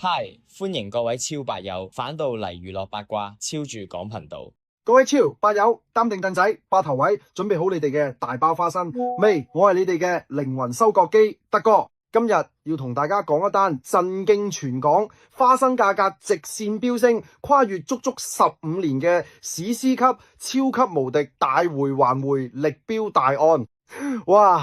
嗨，歡迎各位超白友返到嚟娛樂八卦超住講頻道。各位超白友擔定凳仔霸頭位，準備好你哋嘅大爆花生未？我係你哋嘅靈魂收割機德哥，今日要同大家講一單震驚全港、花生價格直線飆升、跨越足足15年嘅史詩級、超級無敵大回環回力飆大案。哇！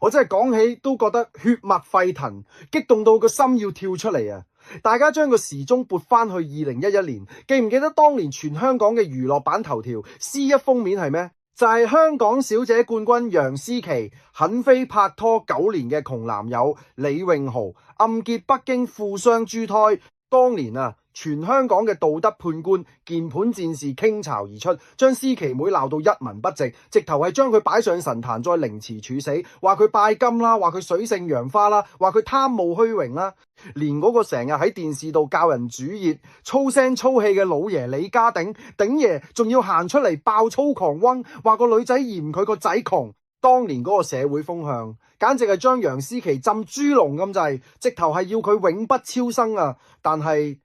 我真係講起都覺得血脈沸騰，激動到個心要跳出嚟啊！大家將個時鐘撥翻去2011年，記唔記得當年全香港嘅娛樂版頭條 C1 封面係咩？就係香港小姐冠軍楊思琦狠飛拍拖9年嘅窮男友李詠豪，暗結北京富商豬胎。當年啊，全香港嘅道德判官、鍵盤戰士傾巢而出，將思琦妹鬧到一文不值，直頭係將佢擺上神壇再凌遲處死，話佢拜金啦，話佢水性楊花啦，話佢貪慕虛榮啦，連嗰個成日喺電視度教人煮熱、粗聲粗氣嘅老爺李家鼎爺仲要行出嚟爆粗狂嗡，話個女仔嫌佢個仔窮。當年嗰個社會風向，簡直係將楊思琦浸豬籠咁滯，直頭係要佢永不超生啊！但係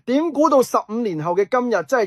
點估到15年後嘅今日，真係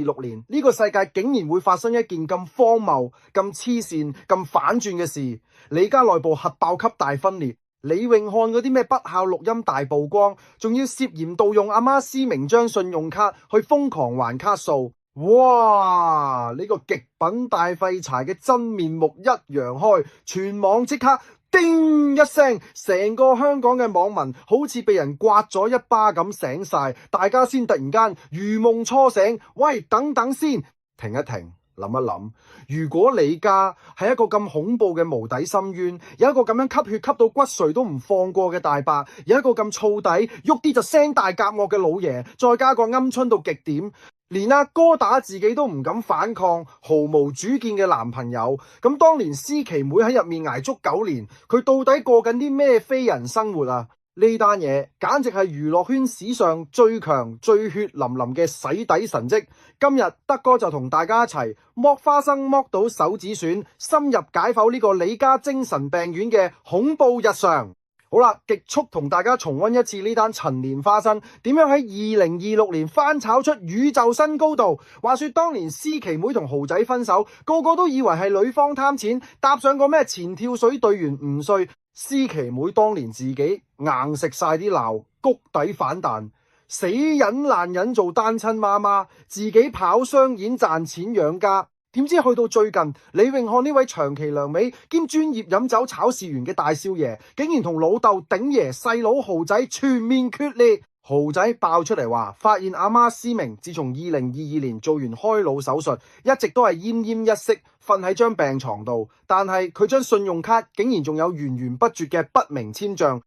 2026年，呢個世界竟然會發生一件咁荒謬、咁黐線、咁反轉嘅事？李家內部核爆級大分裂，李詠翰嗰啲咩不孝錄音大曝光，仲要涉嫌盜用阿媽施明章信用卡去瘋狂還卡數。哇！呢個極品大廢柴嘅真面目一揚開，全網即刻叮一聲，成個香港嘅網民好似被人刮咗一巴咁醒晒，大家先突然間如夢初醒。喂，等等先，停一停，諗一諗，如果李家係一個咁恐怖嘅無底深淵，有一個咁樣吸血吸到骨髓都唔放過嘅大伯，有一個咁燥底喐啲就聲大夾惡嘅老爺，再加個鵪鶉到極點，連阿哥打自己都唔敢反抗，毫無主見嘅男朋友，咁當年思琦妹喺入面捱足9年，佢到底過緊啲咩非人生活啊？呢單嘢簡直係娛樂圈史上最強、最血淋淋嘅洗底神蹟。今日德哥就同大家一齊剝花生剝到手指損，深入解剖呢個李家精神病院嘅恐怖日常。好啦，極速同大家重溫一次呢單陳年花生點樣喺2026年翻炒出宇宙新高度。話說當年思琦妹同豪仔分手，個個都以為係女方貪錢，搭上個咩前跳水隊員吳帥。思琦妹當年自己硬食晒啲鬧，谷底反彈，死忍爛忍做單親媽媽，自己跑商演賺錢養家。點知去到最近，李詠翰呢位長期良美兼專業飲酒炒事員嘅大少爺，竟然同老豆鼎爺細佬豪仔全面決裂。豪仔爆出嚟話，發現阿媽思明自從2022年做完開腦手術，一直都係奄奄一息，瞓喺張病床度。但係佢張信用卡竟然仲有源源不絕嘅不明簽賬。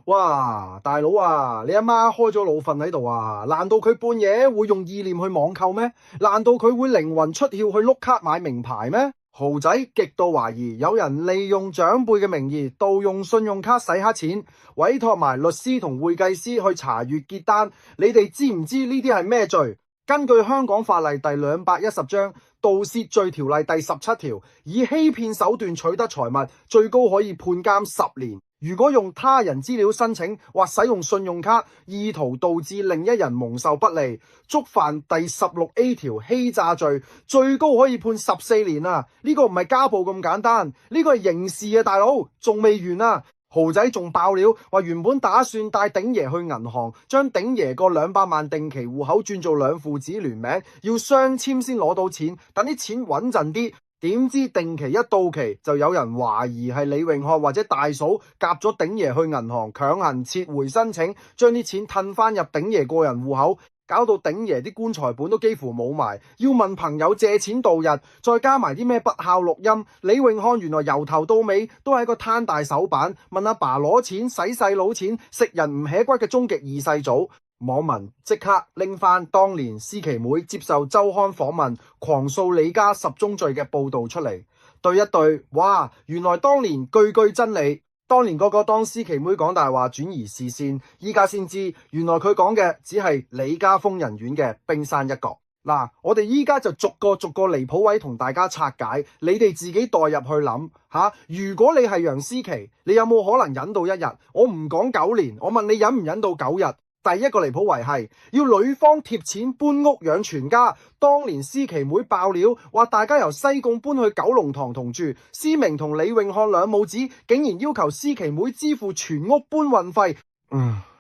哇，大佬啊，你阿媽開咗腦瞓喺度啊？難道佢半夜會用意念去網購咩？難道佢會靈魂出竅去碌卡買名牌咩？豪仔極度懷疑有人利用長輩嘅名義盜用信用卡洗黑錢，委託埋律師同會計師去查閱結單。你哋知唔知呢啲係咩罪？根據香港法例第210章盜竊罪條例第17條，以欺騙手段取得財物，最高可以判監10年。如果用他人資料申請或使用信用卡，意圖導致另一人蒙受不利，觸犯第16A 條欺詐罪，最高可以判14年啊！呢個唔係家暴咁簡單，呢個係刑事啊，大佬，仲未完啊！豪仔仲爆料話，原本打算帶鼎爺去銀行，將鼎爺個200萬定期戶口轉做兩父子聯名，要雙簽先攞到錢，等啲錢穩陣啲。點知定期一到期，就有人懷疑係李詠翰或者大嫂夾咗鼎爺去銀行強行撤回申請，將啲錢褪翻入鼎爺個人戶口，搞到鼎爺啲棺材本都幾乎冇埋，要問朋友借錢度日，再加埋啲咩不孝錄音。李詠翰原來由頭到尾都係一個攤大手板，問阿爸攞錢使細佬錢，食人唔起骨嘅終極二世祖。網民即刻拎翻當年思琦妹接受周刊訪問狂訴李家10宗罪嘅報道出嚟，對一對，哇！原來當年句句真理。當年個個當思琦妹講大話轉移視線，依家先知原來佢講嘅只係李家瘋人院嘅冰山一角。嗱，我哋依家就逐個離譜位同大家拆解，你哋自己代入去諗吓。如果你係楊思琦，你有冇可能忍到一日？我唔講9年，我問你忍唔忍到9日？第一個離譜位係要女方貼錢搬屋養全家。當年思琦妹爆料話，大家由西貢搬去九龍塘同住，思明同李永漢兩母子竟然要求思琦妹支付全屋搬運費。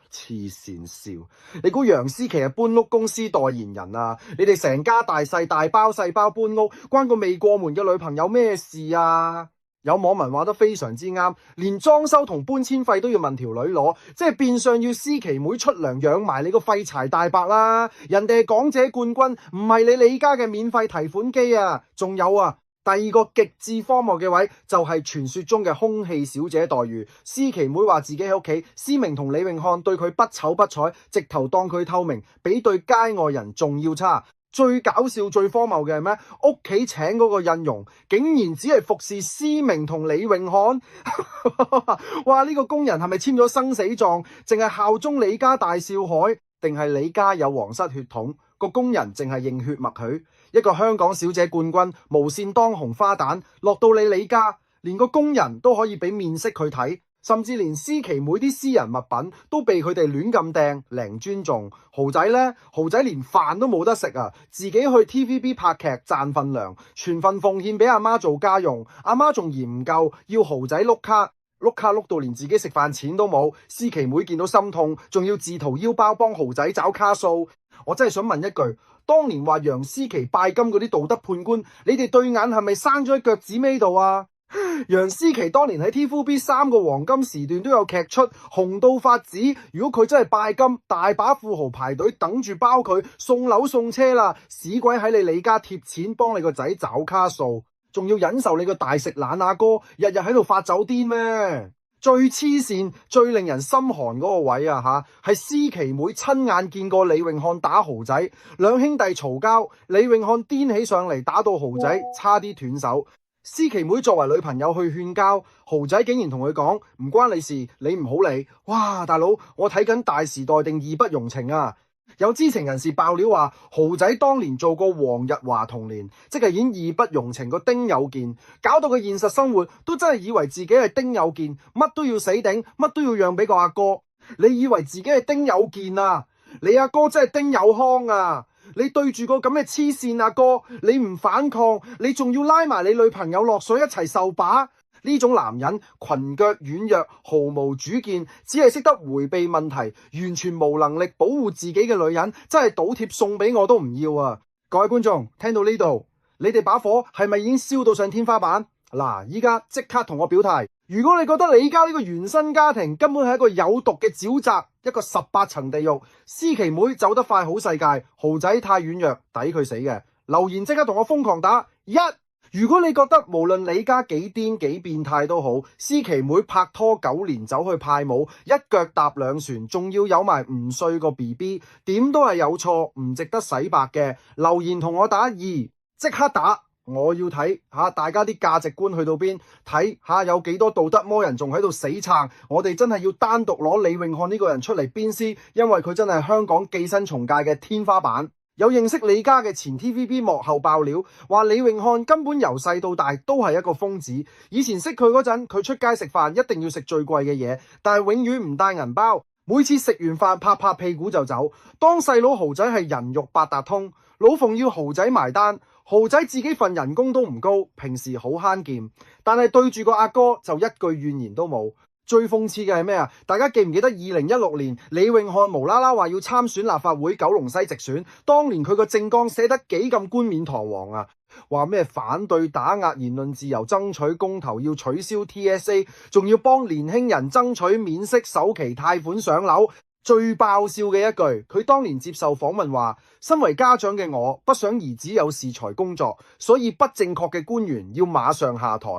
黐線笑！你估楊思琦係搬屋公司代言人啊？你哋成家大細大包細包搬屋，關個未過門嘅女朋友咩事啊？有網民話得非常之啱，連裝修同搬遷費都要問條女攞，即係變相要思琦妹出糧養埋你個廢柴大伯啦！人哋係港姐冠軍，唔係你李家嘅免費提款機啊！仲有啊！第二個極致荒謬嘅位就係傳說中嘅空氣小姐待遇。思琦妹話自己喺屋企，思明同李永漢對佢不瞅不睬，直頭當佢透明，比對街外人仲要差。最搞笑最荒謬嘅係咩？屋企請嗰個印傭竟然只係服侍思明同李永漢。哇！呢個工人係咪簽咗生死狀？淨係效忠李家大少海，定係李家有皇室血統？個工人淨係認血默許。一個香港小姐冠軍，無線當紅花旦，落到你李家，連個工人都可以俾面色佢睇，甚至連思琦妹啲私人物品都被佢哋亂咁掟，零尊重。豪仔呢？豪仔連飯都冇得食啊，自己去 TVB 拍劇賺份糧，全份奉獻俾阿媽做家用，阿媽仲嫌唔夠，要豪仔碌卡碌到連自己食飯錢都冇。思琦妹見到心痛，仲要自掏腰包幫豪仔找卡數。我真係想問一句，當年話楊思琦拜金嗰啲道德判官，你哋對眼係咪生咗喺腳趾尾度啊？楊思琦當年喺 TVB 3個黃金時段都有劇出，紅到發紫。如果佢真係拜金，大把富豪排隊等住包佢，送樓送車啦。屎鬼喺你李家貼錢幫你個仔找卡數，仲要忍受你個大食懶阿哥日日喺度發酒癲咩？最黐線、最令人心寒嗰個位啊係思琦妹親眼見過李永漢打豪仔，兩兄弟嘈交，李永漢癲起上嚟打到豪仔差啲斷手。思琦妹作為女朋友去勸交，豪仔竟然同佢講唔關你事，你唔好理。哇，大佬，我睇緊大時代定義不容情啊！有知情人士爆料話，豪仔當年做過黃日華童年，即係演義不容情個丁有健，搞到佢現實生活都真係以為自己係丁有健，乜都要死頂，乜都要讓俾個阿哥。你以為自己係丁有健啊？你阿哥真係丁有康啊！你對住個咁嘅黐線阿哥，你唔反抗，你仲要拉埋你女朋友落水一齊受把？呢種男人裙腳軟弱，毫無主見，只係識得迴避問題，完全無能力保護自己嘅女人，真係倒貼送俾我都唔要啊！各位觀眾聽到呢度，你哋把火係咪已經燒到上天花板？嗱，依家即刻同我表態，如果你覺得李家呢個原生家庭根本係一個有毒嘅沼澤，一個18層地獄，思琦妹走得快好世界，豪仔太軟弱，抵佢死嘅，留言即刻同我瘋狂打1。如果你覺得無論李家幾癲幾變態都好，思琦妹拍拖9年走去派舞，一腳踏兩船，仲要有埋唔碎個 BB， 點都係有錯，唔值得洗白嘅。留言同我打2，即刻打！我要睇下大家啲價值觀去到邊，睇下有幾多道德魔人仲喺度死撐。我哋真係要單獨攞李永漢呢個人出嚟鞭屍，因為佢真係香港寄生蟲界嘅天花板。有認識李家嘅前 TVB 幕後爆料，話李永漢根本由細到大都係一個瘋子。以前識佢嗰陣，佢出街食飯一定要食最貴嘅嘢，但係永遠唔帶銀包。每次食完飯拍拍屁股就走。當細佬豪仔係人肉八達通，老馮要豪仔埋單。豪仔自己份人工都唔高，平時好慳儉，但係對住個阿哥就一句怨言都冇。最諷刺嘅係咩啊？大家記唔記得2016年李永漢無啦啦話要參選立法會九龍西直選，當年佢個政綱寫得幾咁冠冕堂皇啊？話咩反對打壓言論自由，爭取公投，要取消 TSA， 仲要幫年輕人爭取免息首期貸款上樓。最爆笑嘅一句，佢當年接受訪問話，身為家長嘅我不想兒子有恃才工作，所以不正確嘅官員要馬上下台。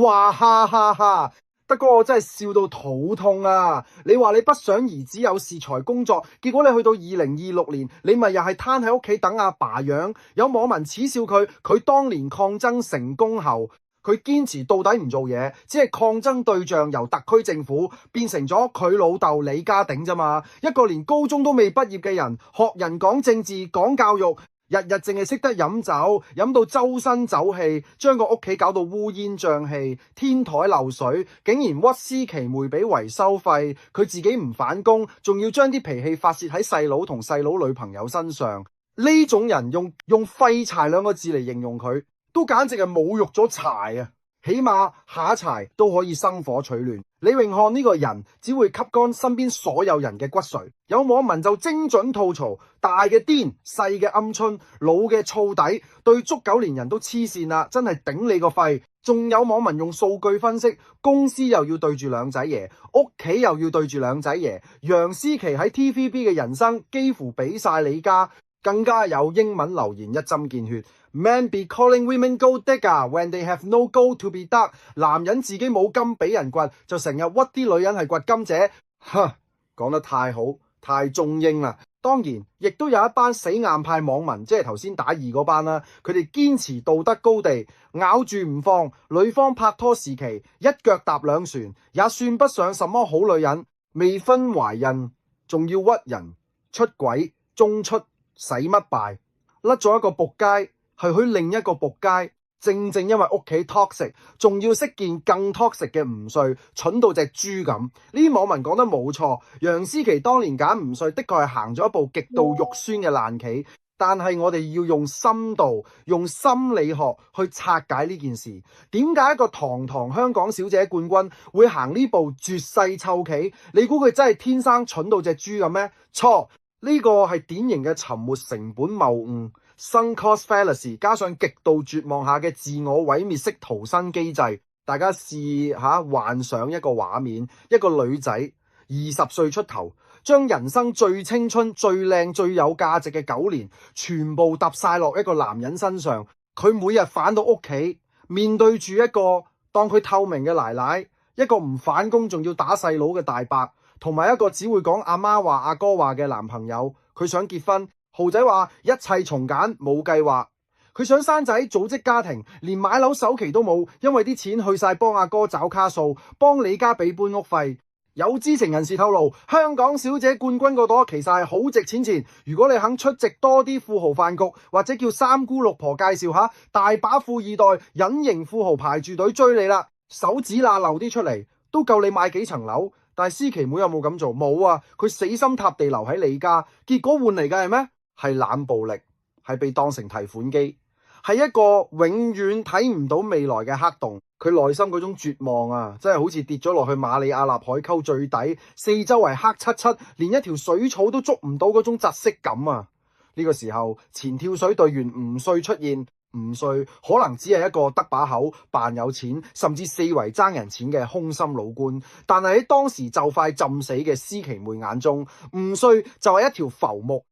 哇哈哈哈！德哥，我真係笑到肚痛啊！你話你不想兒子有恃才工作，結果你去到2026年，你咪又係攤喺屋企等阿爸養。有網民恥笑佢，佢當年抗爭成功後，佢堅持到底唔做嘢，只係抗爭對象由特區政府變成咗佢老豆李家鼎啫嘛。一個連高中都未畢業嘅人，學人講政治講教育，日日淨係識得飲酒，飲到周身走氣，將個屋企搞到烏煙瘴氣，天台漏水，竟然屈斯奇梅俾維修費，佢自己唔返工，仲要將啲脾氣發洩喺細佬同細佬女朋友身上。呢種人用廢柴兩個字嚟形容佢，都簡直係侮辱咗柴啊！起碼下一柴都可以生火取暖。李榮漢呢個人只會吸乾身邊所有人嘅骨髓。有網民就精準吐槽：大嘅癲，細嘅鵪鶉，老嘅燥底，對足九連人都黐線啦，真係頂你個肺！仲有網民用數據分析，公司又要對住兩仔爺，屋企又要對住兩仔爺，楊思琦喺 TVB 嘅人生幾乎俾晒李家。更加有英文留言一針見血 ，Men be calling women gold digger when they have no gold to be dug。男人自己冇金俾人掘，就成日屈啲女人係掘金者。呵，講得太好，太中英啦。當然，亦都有一班死硬派網民，即係頭先打二嗰班啦。佢哋堅持道德高地，咬住唔放。女方拍拖時期，一腳踏兩船，也算不上什麼好女人。未婚懷孕，仲要屈人出軌，中出。使乜敗？甩咗一個仆街，係去另一個仆街。正正因為屋企 toxic， 仲要識件更 toxic 嘅吳帥，蠢到隻豬咁。呢啲網民講得冇錯，楊思琦當年揀吳帥的確係行咗一步極度肉酸嘅爛棋。但係我哋要用深度、用心理學去拆解呢件事。點解一個堂堂香港小姐冠軍會行呢步絕世臭棋？你估佢真係天生蠢到隻豬咁咩？錯。呢個係典型嘅沉沒成本謬誤 （sunk cost fallacy），加上極度絕望下嘅自我毀滅式逃生機制。大家試下幻想一個畫面：一個女仔20歲出頭，將人生最青春、最靚、最有價值嘅9年，全部揼晒落一個男人身上。佢每日返到屋企，面對住一個當佢透明嘅奶奶，一個唔返工仲要打細佬嘅大伯。同埋一個只會講阿媽話阿哥話嘅男朋友，佢想結婚，豪仔話一切從簡冇計劃，佢想生仔組織家庭，連買樓首期都冇，因為啲錢去晒幫阿哥找卡數，幫李家俾搬屋費。有知情人士透露，香港小姐冠軍個朵其實係好值錢，如果你肯出席多啲富豪飯局，或者叫三姑六婆介紹下，大把富二代隱形富豪排住隊追你啦，手指罅漏啲出嚟都夠你買幾層樓。但係思琪妹有冇咁做？冇啊！佢死心塌地留喺李家，結果換嚟嘅係咩？係冷暴力，係被當成提款機，係一個永遠睇唔到未來嘅黑洞。佢內心嗰種絕望啊，真係好似跌咗落去馬里亞納海溝最底，四周圍黑漆漆，連一條水草都捉唔到嗰種窒息感啊！呢個時候，前跳水隊員吳帥出現。吳帥可能只係一個得把口、扮有錢，甚至四圍爭人錢嘅空心老官，但係喺當時就快浸死嘅思琪妹眼中，吳帥就係一條浮木。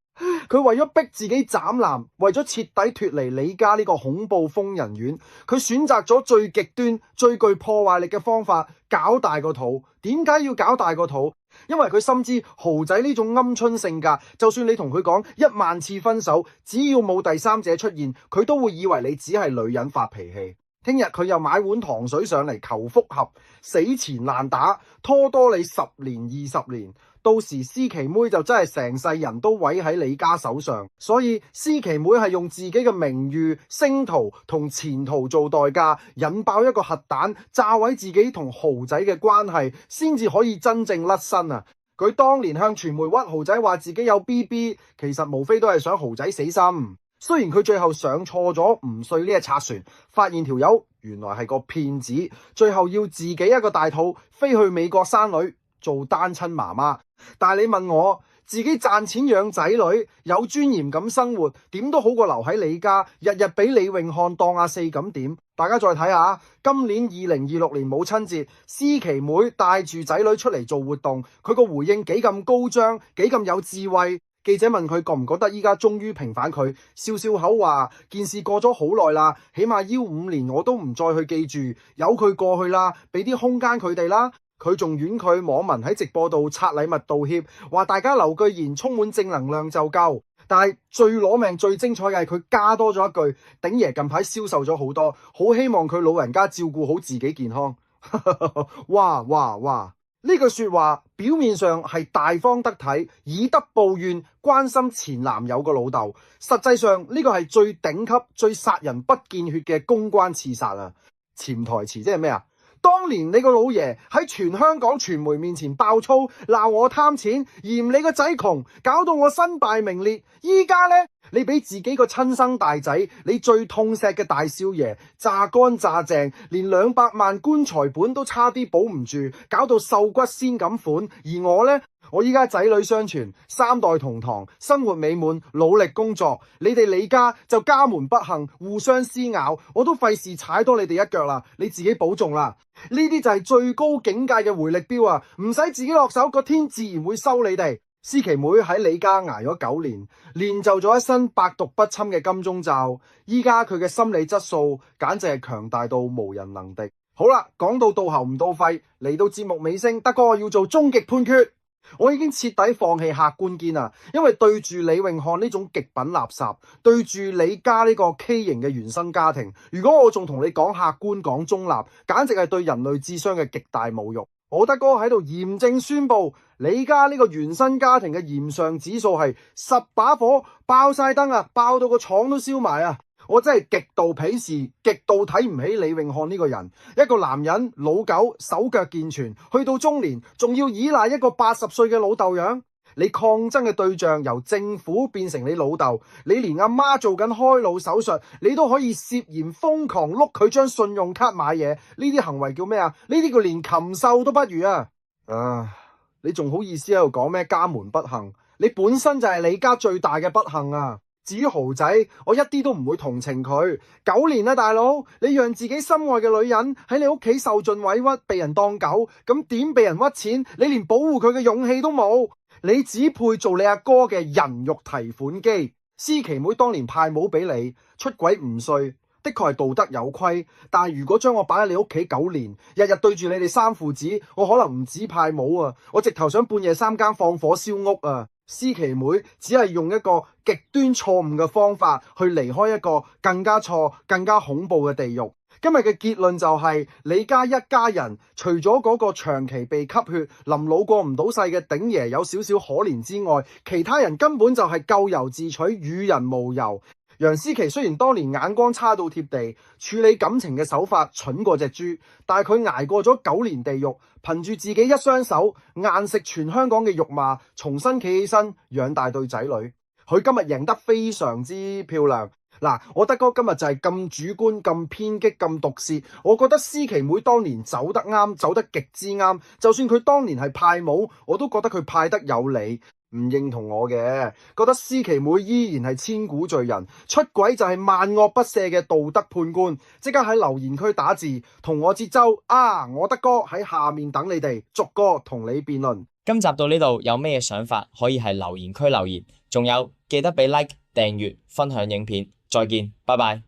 佢為咗逼自己斬男，為咗徹底脫離李家呢個恐怖瘋人院，佢選擇咗最極端、最具破壞力嘅方法，搞大個肚。點解要搞大個肚？因為佢深知豪仔呢種鵪鶉性格，就算你同佢講10000次分手，只要冇第三者出現，佢都會以為你只係女人發脾氣。聽日佢又買碗糖水上嚟求復合，死纏爛打，拖多你10年20年，到時思琪妹就真係成世人都毀喺李家手上。所以思琪妹係用自己嘅名譽、星途同前途做代價，引爆一個核彈，炸毀自己同豪仔嘅關係，先至可以真正甩身啊！佢當年向傳媒屈豪仔話自己有 BB， 其實無非都係想豪仔死心。雖然佢最後上錯咗吳帥呢一賊船，發現條友原來係個騙子，最後要自己一個大肚飛去美國生女做單親媽媽。但係你問我，自己賺錢養仔女，有尊嚴咁生活，點都好過留喺李家，日日俾李永漢當阿四咁點？大家再睇下，今年2026年母親節，思琪妹帶住仔女出嚟做活動，佢個回應幾咁高張，幾咁有智慧。記者問佢覺唔覺得依家終於平反佢，笑笑口話件事過咗好耐啦，起碼要5年我都唔再去記住，由佢過去啦，俾啲空間佢哋啦。佢仲婉拒網民喺直播度拆禮物道歉，話大家留句言充滿正能量就夠。但係最攞命最精彩嘅係佢加多咗一句，鼎爺近排消瘦咗好多，好希望佢老人家照顧好自己健康。哇！呢句說話表面上係大方得體，以德報怨，關心前男友個老豆，實際上呢個係最頂級、最殺人不見血嘅公關刺殺啊！潛台詞即係咩啊？當年你個老爺喺全香港傳媒面前爆粗，鬧我貪錢，嫌你個仔窮，搞到我身敗名裂。依家呢，你俾自己個親生大仔，你最痛錫嘅大少爺榨乾榨淨，連200萬棺材本都差啲保唔住，搞到瘦骨仙咁款。而我呢，我依家仔女雙全，3代同堂，生活美滿，努力工作。你哋李家就家門不幸，互相撕咬，我都費事踩多你哋一腳啦。你自己保重啦。呢啲就係最高境界嘅回力鏢啊！唔使自己落手，個天自然會收你哋。思琪妹喺李家捱咗9年，練就咗一身百毒不侵嘅金鐘罩。依家佢嘅心理質素簡直係強大到無人能敵。好啦，講到喉唔到肺，嚟到節目尾聲，德哥要做終極判決。我已經徹底放棄客觀堅啊，因為對住李詠翰呢種極品垃圾，對住李家呢個畸形嘅原生家庭，如果我仲同你講客觀講中立，簡直係對人類智商嘅極大侮辱。我德哥喺度嚴正宣布，李家呢個原生家庭嘅炎上指數係10把火，爆晒燈啊，爆到個廠都燒埋啊！我真係極度鄙視、極度睇唔起李詠翰呢個人。一個男人老狗，手腳健全，去到中年仲要依賴一個80歲嘅老豆養。你抗爭嘅對象由政府變成你老豆，你連阿媽做緊開腦手術，你都可以涉嫌瘋狂碌佢張信用卡買嘢。呢啲行為叫咩啊？呢啲叫連禽獸都不如啊！你仲好意思喺度講咩家門不幸？你本身就係李家最大嘅不幸啊！至於豪仔，我一啲都唔會同情佢。9年啦，大佬，你讓自己心愛嘅女人喺你屋企受盡委屈，被人當狗，咁點被人屈錢？你連保護佢嘅勇氣都冇，你只配做你阿哥嘅人肉提款機。思琪妹當年派帽俾你，出軌唔遂，的確係道德有虧。但係如果將我擺喺你屋企9年，日日對住你哋3父子，我可能唔止派帽啊，我直頭想半夜3更放火燒屋啊！思琪妹只係用一個極端錯誤嘅方法去離開一個更加錯、更加恐怖嘅地獄。今日嘅結論就係，李家一家人除咗嗰個長期被吸血、臨老過唔到世嘅鼎爺有少少可憐之外，其他人根本就係咎由自取，與人無尤。楊思琦雖然當年眼光差到貼地，處理感情嘅手法蠢過隻豬，但係佢捱過咗9年地獄，憑住自己一雙手硬食全香港嘅辱罵，重新企起身養大對仔女。佢今日贏得非常之漂亮。嗱，我德哥今日就係咁主觀、咁偏激、咁毒舌。我覺得思琪妹當年走得啱，走得極之啱。就算佢當年係派帽，我都覺得佢派得有理。唔認同我嘅，覺得思琪妹依然係千古罪人，出軌就係萬惡不赦嘅道德判官。即刻喺留言區打字，同我節奏啊！我德哥喺下面等你哋，逐個同你辯論。今集到呢度有咩想法，可以係留言區留言。仲有記得俾 like、訂閱、分享影片。再見，拜拜。